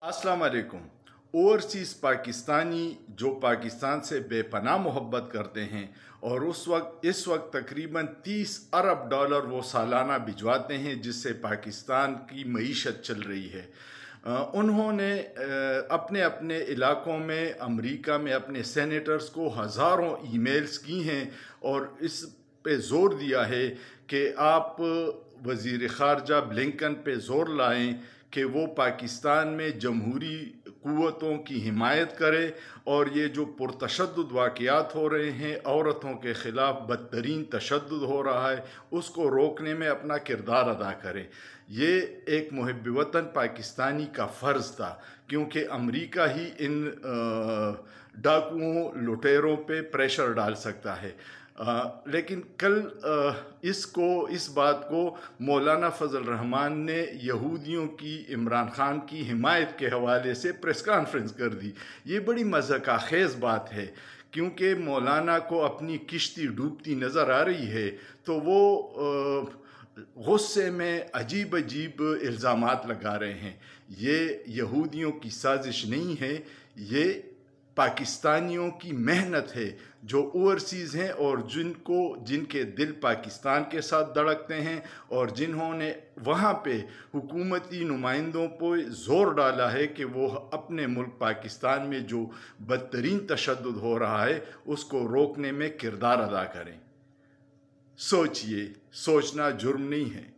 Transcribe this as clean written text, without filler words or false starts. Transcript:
अस्सलाम वालेकुम। ओवरसीज़ पाकिस्तानी जो पाकिस्तान से बेपनाह मोहब्बत करते हैं और इस वक्त तकरीबन 30 अरब डॉलर वो सालाना भिजवाते हैं, जिससे पाकिस्तान की मईशत चल रही है। उन्होंने अपने अपने इलाकों में अमेरिका में अपने सेनेटर्स को हज़ारों ईमेल्स की हैं और इस पे ज़ोर दिया है कि आप वज़ीर ख़ारजा ब्लिंकन पे ज़ोर लाएं कि वो पाकिस्तान में जमहूरी क़ुव्वतों की हिमायत करे और ये जो पुरतशद्दुद वाक़यात हो रहे हैं, औरतों के ख़िलाफ़ बदतरीन तशद्दुद हो रहा है, उसको रोकने में अपना किरदार अदा करे। ये एक मुहिब्ब वतन पाकिस्तानी का फ़र्ज़ था, क्योंकि अमेरिका ही इन डाकुओं लुटेरों पे प्रेशर डाल सकता है। लेकिन कल इस बात को मौलाना फ़ज़ल रहमान ने यहूदियों की इमरान ख़ान की हिमायत के हवाले से प्रेस कॉन्फ्रेंस कर दी। ये बड़ी मज़ाक़ाख़ेज़ बात है, क्योंकि मौलाना को अपनी किश्ती डूबती नज़र आ रही है तो वो गुस्से में अजीब अजीब इल्ज़ामात लगा रहे हैं। ये यहूदियों की साजिश नहीं है, ये पाकिस्तानियों की मेहनत है जो ओवरसीज़ हैं और जिनके दिल पाकिस्तान के साथ धड़कते हैं और जिन्होंने वहाँ पे हुकूमती नुमाइंदों पर ज़ोर डाला है कि वो अपने मुल्क पाकिस्तान में जो बदतरीन तशद्दुद हो रहा है उसको रोकने में किरदार अदा करें। सोचिए, सोचना जुर्म नहीं है।